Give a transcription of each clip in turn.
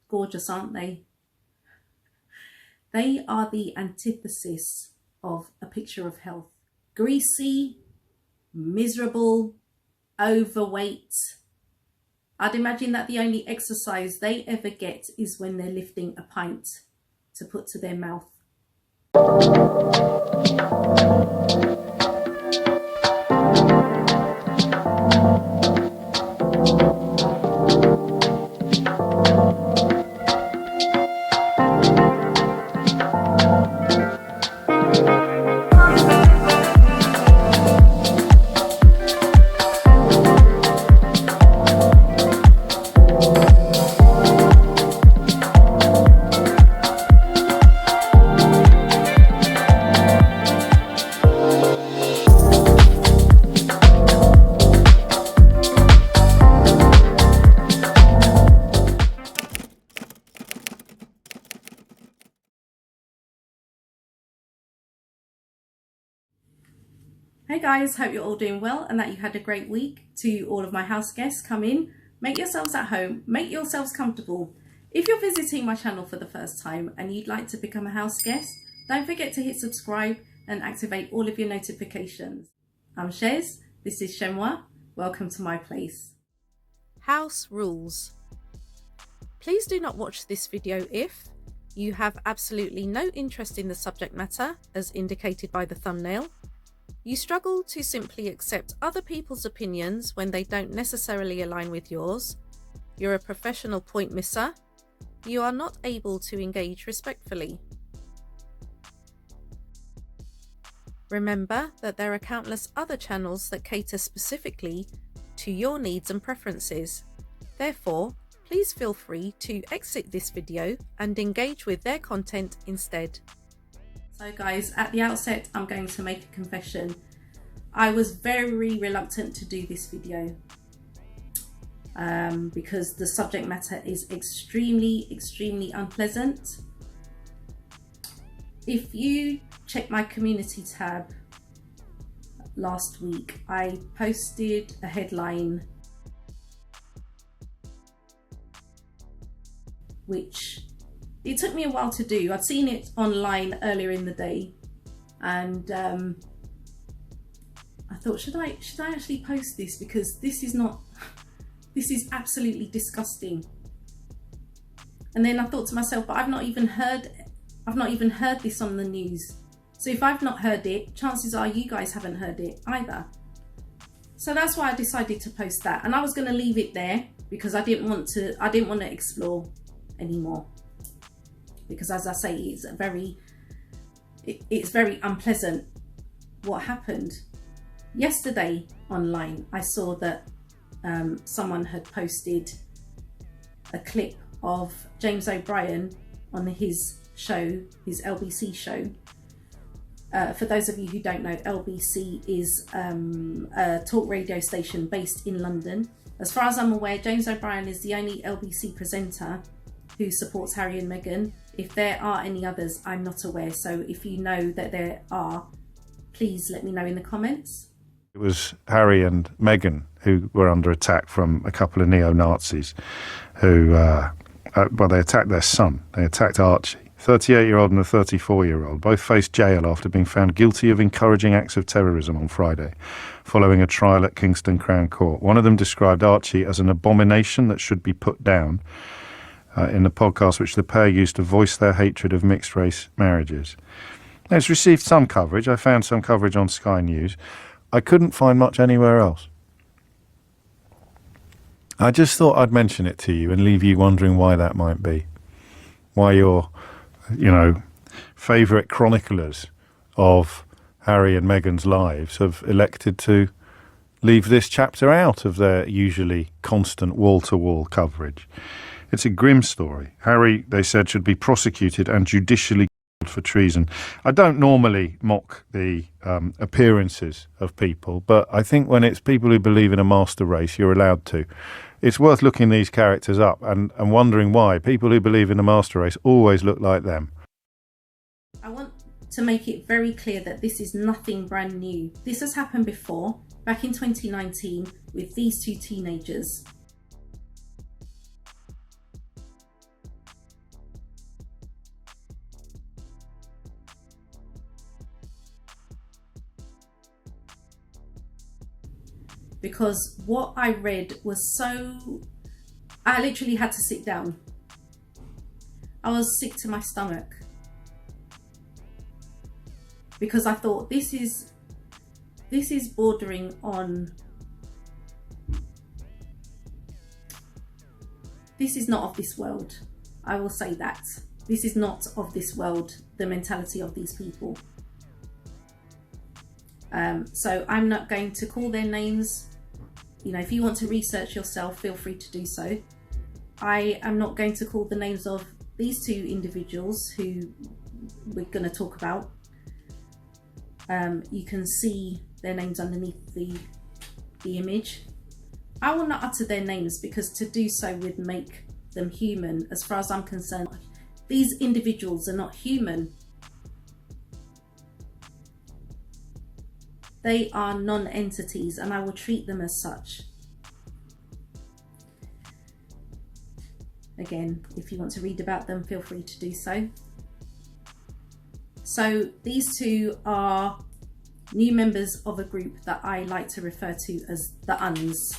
Gorgeous, aren't they? They are the antithesis of a picture of health. Greasy, miserable, overweight. I'd imagine that the only exercise they ever get is when they're lifting a pint to put to their mouth. Hey guys, hope you're all doing well and that you had a great week. To all of my house guests, come in, make yourselves at home, make yourselves comfortable. If you're visiting my channel for the first time and you'd like to become a house guest, don't forget to hit subscribe and activate all of your notifications. I'm Chez, this is Chez M0i, welcome to my place. House rules. Please do not watch this video if you have absolutely no interest in the subject matter as indicated by the thumbnail, you struggle to simply accept other people's opinions when they don't necessarily align with yours, you're a professional point misser, you are not able to engage respectfully. Remember that there are countless other channels that cater specifically to your needs and preferences. Therefore, please feel free to exit this video and engage with their content instead. So guys, at the outset, I'm going to make a confession. I was very reluctant to do this video because the subject matter is extremely unpleasant. If you check my community tab last week, I posted a headline which it took me a while to do. I'd seen it online earlier in the day and I thought, should I actually post this, because this is absolutely disgusting. And then I thought to myself, but I've not even heard this on the news. So if I've not heard it, chances are you guys haven't heard it either. So that's why I decided to post that, and I was going to leave it there because I didn't want to explore anymore. Because as I say, it's very unpleasant what happened. Yesterday online, I saw that someone had posted a clip of James O'Brien on his show, his LBC show. For those of you who don't know, LBC is a talk radio station based in London. As far as I'm aware, James O'Brien is the only LBC presenter who supports Harry and Meghan. If there are any others, I'm not aware. So if you know that there are, please let me know in the comments. It was Harry and Meghan who were under attack from a couple of neo-Nazis who, they attacked their son. They attacked Archie, 38-year-old and a 34-year-old. Both faced jail after being found guilty of encouraging acts of terrorism on Friday, following a trial at Kingston Crown Court. One of them described Archie as an abomination that should be put down in the podcast which the pair used to voice their hatred of mixed-race marriages. Now, it's received some coverage. I found some coverage on Sky News. I couldn't find much anywhere else. I just thought I'd mention it to you and leave you wondering why that might be. Why your, favourite chroniclers of Harry and Meghan's lives have elected to leave this chapter out of their usually constant wall-to-wall coverage. It's a grim story. Harry, they said, should be prosecuted and judicially killed for treason. I don't normally mock the appearances of people, but I think when it's people who believe in a master race, you're allowed to. It's worth looking these characters up and wondering why people who believe in the master race always look like them. I want to make it very clear that this is nothing brand new. This has happened before, back in 2019, with these two teenagers. because what I read was so... I literally had to sit down. I was sick to my stomach because I thought this is bordering on... This is not of this world. I will say that. This is not of this world, the mentality of these people. So I'm not going to call their names. You know, if you want to research yourself, feel free to do so. I am not going to call the names of these two individuals who we're going to talk about. You can see their names underneath the image. I will not utter their names because to do so would make them human. As far as I'm concerned, these individuals are not human. They are non-entities and I will treat them as such. Again, if you want to read about them, feel free to do so. So these two are new members of a group that I like to refer to as the Uns.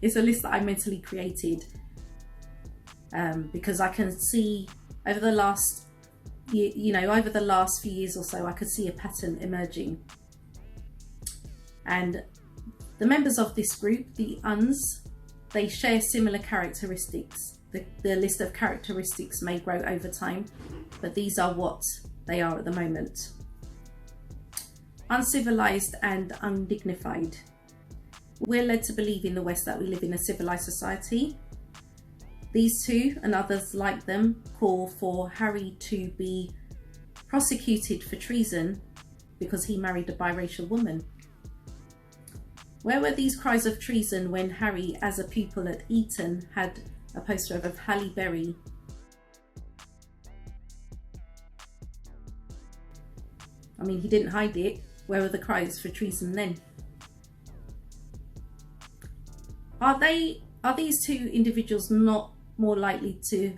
It's a list that I mentally created because I can see over the last over the last few years or so, I could see a pattern emerging. And the members of this group, the Uns, they share similar characteristics. The list of characteristics may grow over time, but these are what they are at the moment. Uncivilized and undignified. We're led to believe in the West that we live in a civilized society. These two and others like them call for Harry to be prosecuted for treason because he married a biracial woman. Where were these cries of treason when Harry, as a pupil at Eton, had a poster of Halle Berry? I mean, he didn't hide it. Where were the cries for treason then? Are these two individuals not more likely to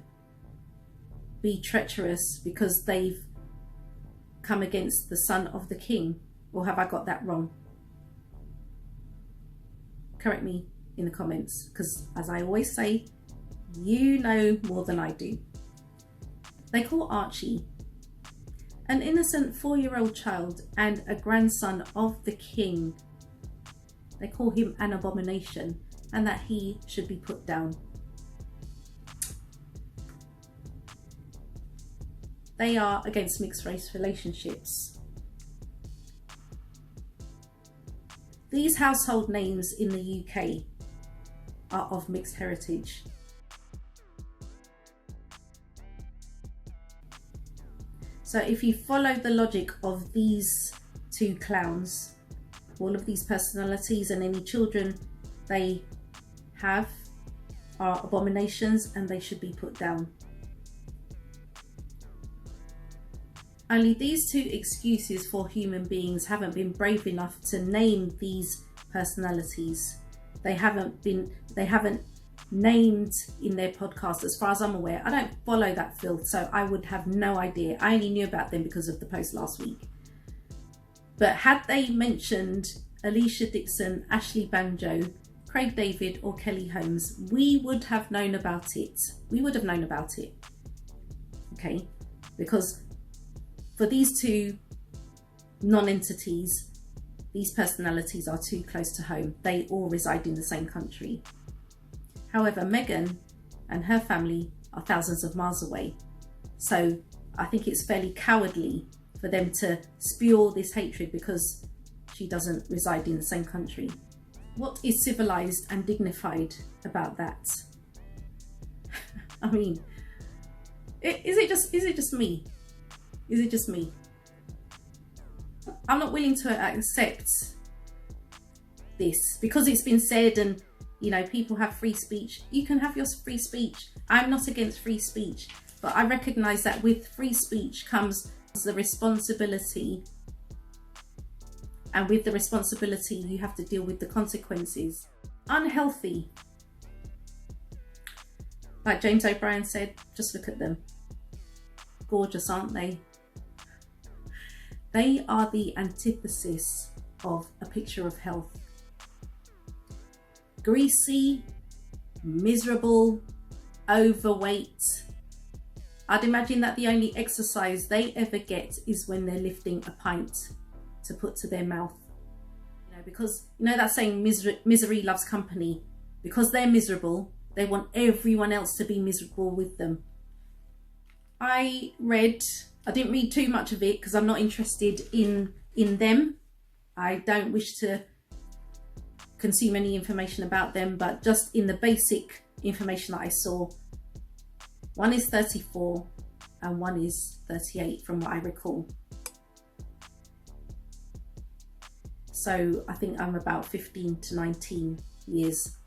be treacherous because they've come against the son of the king? Or have I got that wrong? Correct me in the comments, because as I always say, you know more than I do. They call Archie, an innocent 4-year-old child and a grandson of the king. They call him an abomination and that he should be put down. They are against mixed race relationships. These household names in the UK are of mixed heritage. So if you follow the logic of these two clowns, all of these personalities and any children they have are abominations and they should be put down. Only these two excuses for human beings haven't been brave enough to name these personalities. They haven't named in their podcast, as far as I'm aware. I don't follow that field, so I would have no idea. I only knew about them because of the post last week. But had they mentioned Alicia Dixon, Ashley Banjo, Craig David or Kelly Holmes, we would have known about it. We would have known about it. Okay? Because for these two non-entities, these personalities are too close to home. They all reside in the same country. However, Meghan and her family are thousands of miles away. So I think it's fairly cowardly for them to spew all this hatred because she doesn't reside in the same country. What is civilized and dignified about that? I mean, is it just me? Is it just me? I'm not willing to accept this because it's been said, and you know, people have free speech. You can have your free speech. I'm not against free speech, but I recognize that with free speech comes the responsibility, and with the responsibility you have to deal with the consequences. Unhealthy. Like James O'Brien said, just look at them. Gorgeous, aren't they? They are the antithesis of a picture of health. Greasy, miserable, overweight. I'd imagine that the only exercise they ever get is when they're lifting a pint to put to their mouth. You know, because you know that saying, misery loves company. Because they're miserable, they want everyone else to be miserable with them. I didn't read too much of it because I'm not interested in them. I don't wish to consume any information about them, but just in the basic information that I saw, one is 34 and one is 38 from what I recall. So I think I'm about 15 to 19 years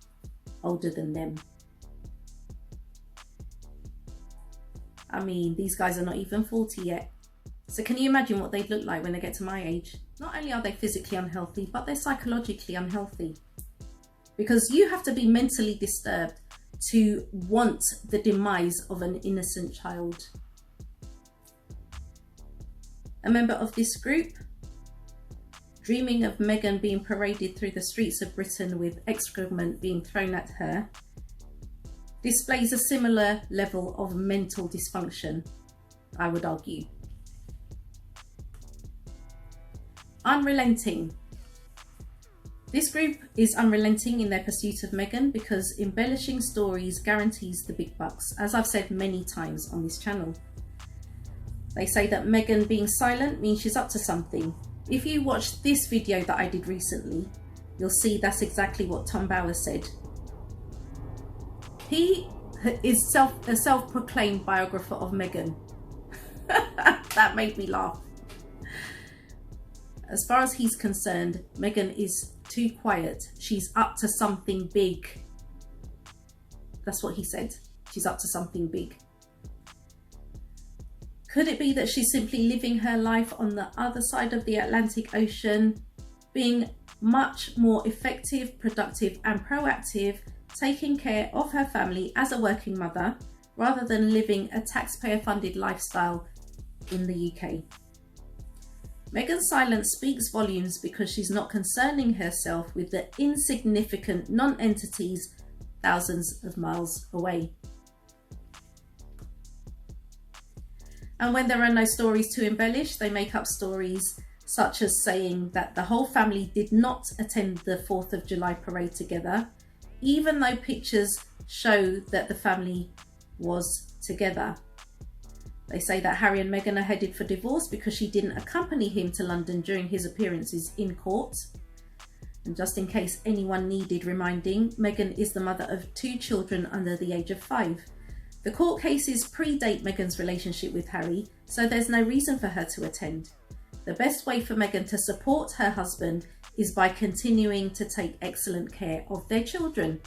older than them. I mean, these guys are not even 40 yet. So can you imagine what they'd look like when they get to my age? Not only are they physically unhealthy, but they're psychologically unhealthy. Because you have to be mentally disturbed to want the demise of an innocent child. A member of this group, dreaming of Meghan being paraded through the streets of Britain with excrement being thrown at her, displays a similar level of mental dysfunction, I would argue. Unrelenting. This group is unrelenting in their pursuit of Meghan because embellishing stories guarantees the big bucks, as I've said many times on this channel. They say that Meghan being silent means she's up to something. If you watch this video that I did recently, you'll see that's exactly what Tom Bower said. He is a self-proclaimed biographer of Meghan. That made me laugh. As far as he's concerned, Meghan is too quiet. She's up to something big. That's what he said. She's up to something big. Could it be that she's simply living her life on the other side of the Atlantic Ocean, being much more effective, productive and proactive, taking care of her family as a working mother, rather than living a taxpayer-funded lifestyle in the UK? Meghan's silence speaks volumes because she's not concerning herself with the insignificant non-entities thousands of miles away. And when there are no stories to embellish, they make up stories such as saying that the whole family did not attend the 4th of July parade together, even though pictures show that the family was together. They say that Harry and Meghan are headed for divorce because she didn't accompany him to London during his appearances in court. And just in case anyone needed reminding, Meghan is the mother of 2 children under the age of 5. The court cases predate Meghan's relationship with Harry, so there's no reason for her to attend. The best way for Meghan to support her husband is by continuing to take excellent care of their children.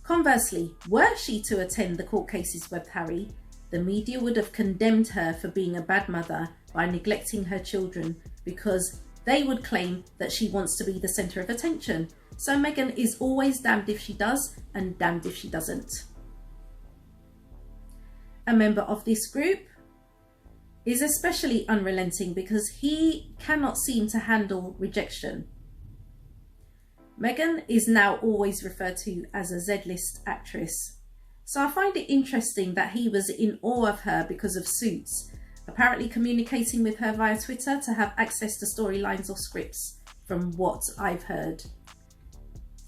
Conversely, were she to attend the court cases with Harry, the media would have condemned her for being a bad mother by neglecting her children, because they would claim that she wants to be the centre of attention. So Meghan is always damned if she does and damned if she doesn't. A member of this group is especially unrelenting because he cannot seem to handle rejection. Meghan is now always referred to as a Z-list actress. So I find it interesting that he was in awe of her because of Suits, apparently communicating with her via Twitter to have access to storylines or scripts, from what I've heard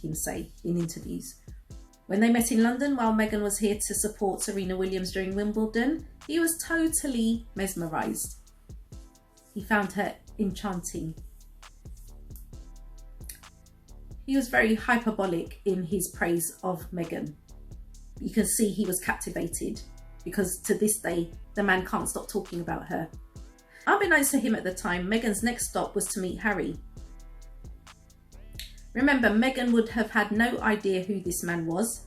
him say in interviews. When they met in London while Meghan was here to support Serena Williams during Wimbledon, he was totally mesmerised. He found her enchanting. He was very hyperbolic in his praise of Meghan. You can see he was captivated because to this day, the man can't stop talking about her. Unbeknownst to him at the time, Meghan's next stop was to meet Harry. Remember, Meghan would have had no idea who this man was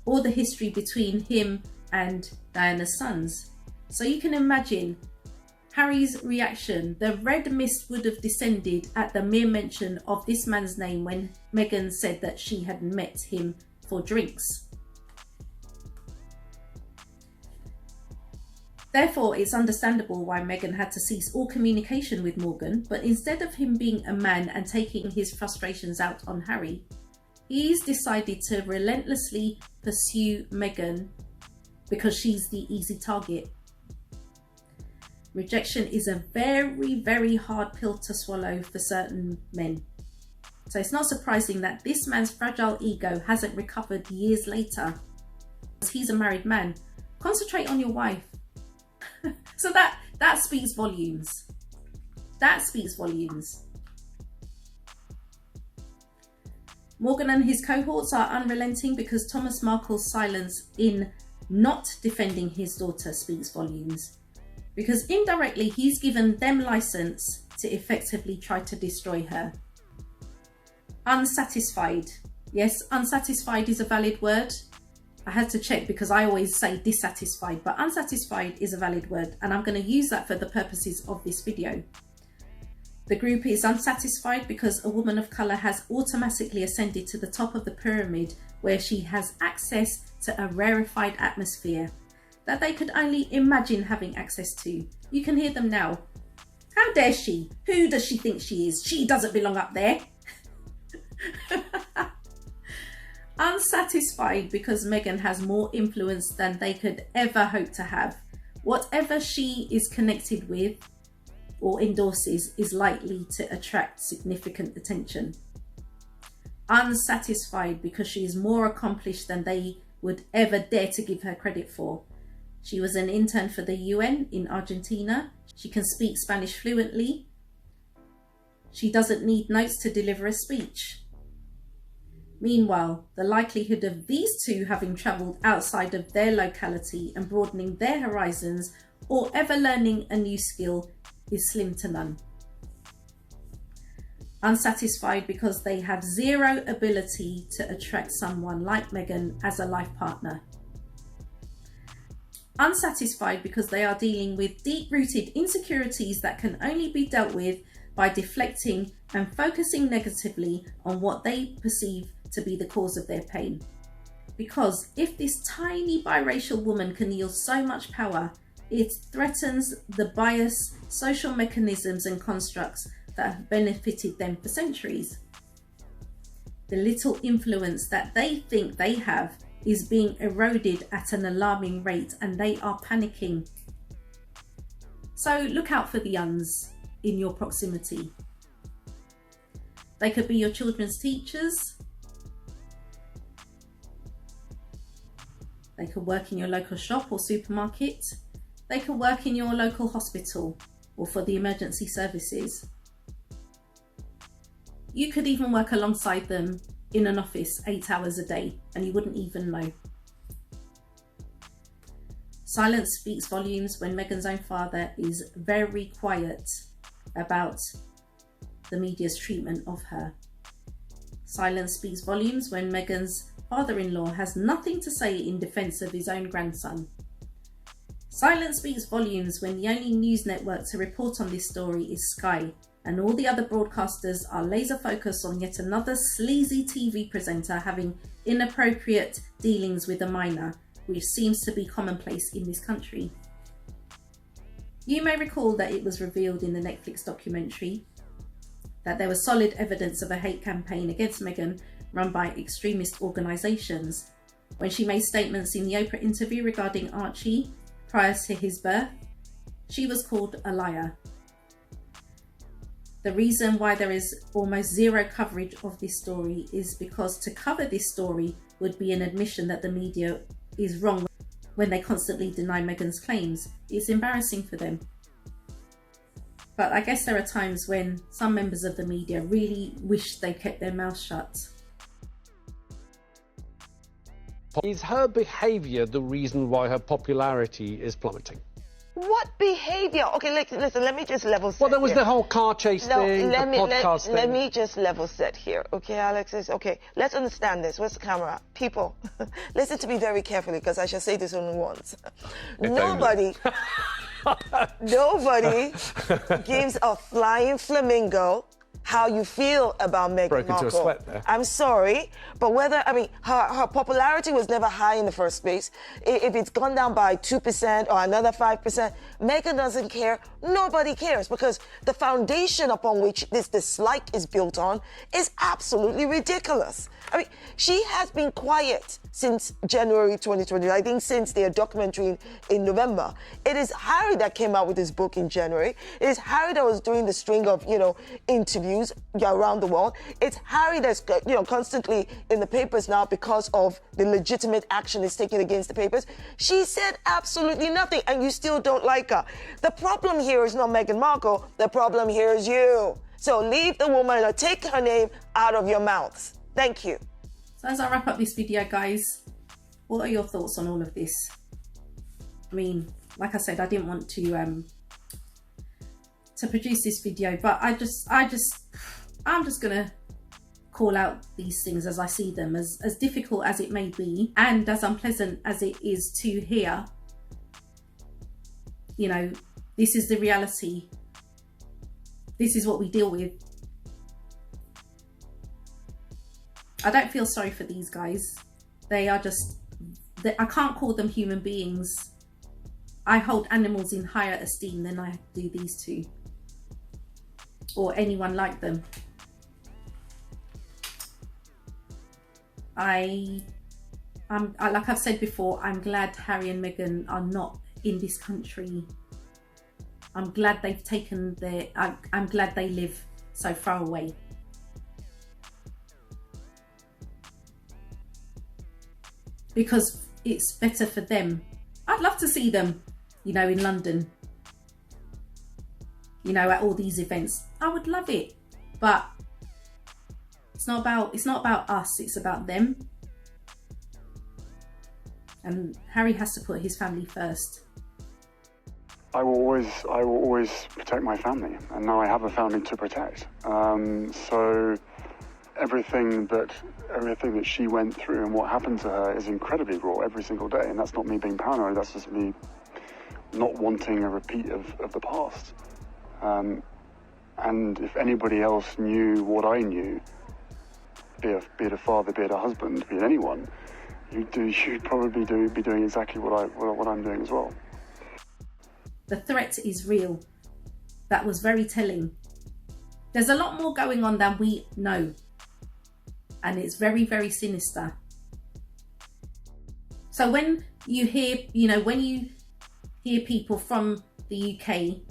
or the history between him and Diana's sons. So you can imagine Harry's reaction. The red mist would have descended at the mere mention of this man's name when Meghan said that she had met him for drinks. Therefore, it's understandable why Meghan had to cease all communication with Morgan, but instead of him being a man and taking his frustrations out on Harry, he's decided to relentlessly pursue Meghan because she's the easy target. Rejection is a very, very hard pill to swallow for certain men. So it's not surprising that this man's fragile ego hasn't recovered years later. He's a married man. Concentrate on your wife. So that speaks volumes. That speaks volumes. Morgan and his cohorts are unrelenting because Thomas Markle's silence in not defending his daughter speaks volumes. Because indirectly he's given them license to effectively try to destroy her. Unsatisfied. Yes, unsatisfied is a valid word. I had to check because I always say dissatisfied, but unsatisfied is a valid word, and I'm going to use that for the purposes of this video. The group is unsatisfied because a woman of colour has automatically ascended to the top of the pyramid where she has access to a rarefied atmosphere that they could only imagine having access to. You can hear them now. How dare she? Who does she think she is? She doesn't belong up there. Unsatisfied because Meghan has more influence than they could ever hope to have. Whatever she is connected with or endorses is likely to attract significant attention. Unsatisfied because she is more accomplished than they would ever dare to give her credit for. She was an intern for the UN in Argentina. She can speak Spanish fluently. She doesn't need notes to deliver a speech. Meanwhile, the likelihood of these two having travelled outside of their locality and broadening their horizons or ever learning a new skill is slim to none. Unsatisfied because they have zero ability to attract someone like Meghan as a life partner. Unsatisfied because they are dealing with deep-rooted insecurities that can only be dealt with by deflecting and focusing negatively on what they perceive to be the cause of their pain. Because if this tiny biracial woman can yield so much power, it threatens the bias, social mechanisms and constructs that have benefited them for centuries. The little influence that they think they have is being eroded at an alarming rate, and they are panicking. So look out for the uns in your proximity. They could be your children's teachers. They could work in your local shop or supermarket. They could work in your local hospital or for the emergency services. You could even work alongside them in an office 8 hours a day and you wouldn't even know. Silence speaks volumes when Meghan's own father is very quiet about the media's treatment of her. Silence speaks volumes when Meghan's father-in-law has nothing to say in defence of his own grandson. Silence speaks volumes when the only news network to report on this story is Sky, and all the other broadcasters are laser focused on yet another sleazy TV presenter having inappropriate dealings with a minor, which seems to be commonplace in this country. You may recall that it was revealed in the Netflix documentary that there was solid evidence of a hate campaign against Meghan run by extremist organisations. When she made statements in the Oprah interview regarding Archie prior to his birth, she was called a liar. The reason why there is almost zero coverage of this story is because to cover this story would be an admission that the media is wrong when they constantly deny Meghan's claims. It's embarrassing for them. But I guess there are times when some members of the media really wish they kept their mouths shut. Is her behaviour the reason why her popularity is plummeting? What behaviour? Okay, listen, let me just level set. Well, there was here. the whole car chase thing, the podcast thing. Let me just level set here, okay, Alex? Okay, let's understand this. Where's the camera? People, listen to me very carefully because I shall say this only once. Nobody gives a flying flamingo how you feel about Meghan Broke Markle. into a sweat there. I'm sorry, but her popularity was never high in the first place. If it's gone down by 2% or another 5%, Meghan doesn't care. Nobody cares, because the foundation upon which this dislike is built on is absolutely ridiculous. I mean, she has been quiet since January 2020. I think since their documentary in November. It is Harry that came out with his book in January. It is Harry that was doing the string of, interviews around the world. It's Harry that's, constantly in the papers now because of the legitimate action it's taken against the papers. She said absolutely nothing, and you still don't like her. The problem here is not Meghan Markle. The problem here is you. So leave the woman or take her name out of your mouths. Thank you. So as I wrap up this video, guys, what are your thoughts on all of this? I mean, like I said, I didn't want to produce this video, but I'm just gonna call out these things as I see them, as difficult as it may be and as unpleasant as it is to hear. This is the reality. This is what we deal with. I don't feel sorry for these guys. They are just, I can't call them human beings. I hold animals in higher esteem than I do these two, or anyone like them. like I've said before, I'm glad Harry and Meghan are not in this country. I'm glad they've taken I'm glad they live so far away. Because it's better for them. I'd love to see them, in London, at all these events. I would love it, but it's not about us, it's about them. And Harry has to put his family first. I will always protect my family, and now I have a family to protect. So everything that she went through and what happened to her is incredibly raw every single day, and that's not me being paranoid, that's just me not wanting a repeat of the past. And if anybody else knew what I knew, be it a father, be it a husband, be it anyone, you'd probably be doing exactly what I'm doing as well. The threat is real. That was very telling. There's a lot more going on than we know. And it's very, very sinister. So when you hear, when you hear people from the UK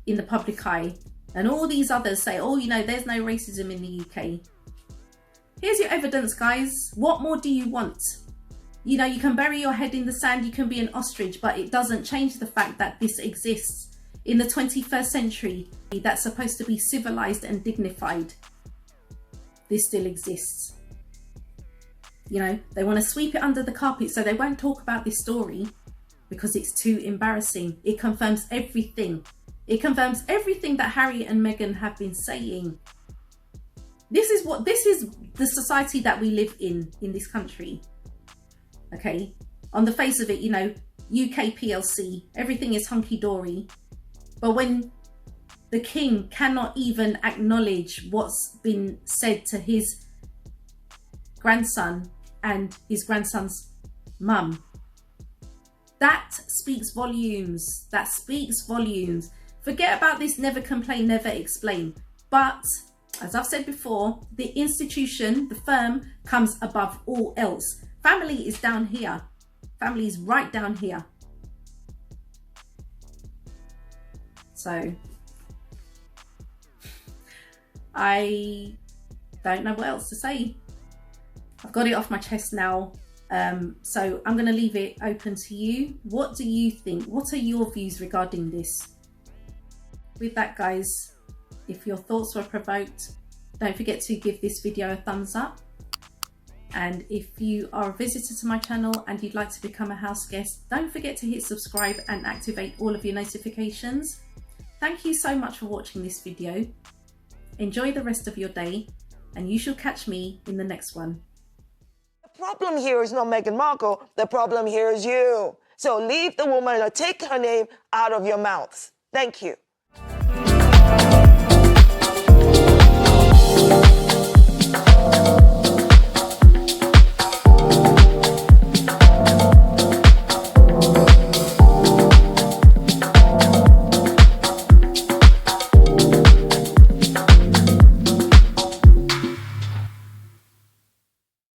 in the public eye, and all these others say, oh, there's no racism in the UK. Here's your evidence, guys. What more do you want? You can bury your head in the sand, you can be an ostrich, but it doesn't change the fact that this exists in the 21st century. That's supposed to be civilized and dignified. This still exists. They want to sweep it under the carpet so they won't talk about this story because it's too embarrassing. It confirms everything. It confirms everything that Harry and Meghan have been saying. This is the society that we live in this country. Okay, on the face of it, UK PLC, everything is hunky-dory. But when the king cannot even acknowledge what's been said to his grandson and his grandson's mum, that speaks volumes. That speaks volumes. Forget about this never complain, never explain. But as I've said before, the institution, the firm, comes above all else. Family is down here. Family is right down here. So I don't know what else to say. I've got it off my chest now. So I'm going to leave it open to you. What do you think? What are your views regarding this? With that, guys, if your thoughts were provoked, don't forget to give this video a thumbs up. And if you are a visitor to my channel and you'd like to become a house guest, don't forget to hit subscribe and activate all of your notifications. Thank you so much for watching this video. Enjoy the rest of your day, and you shall catch me in the next one. The problem here is not Meghan Markle. The problem here is you. So leave the woman or take her name out of your mouths. Thank you.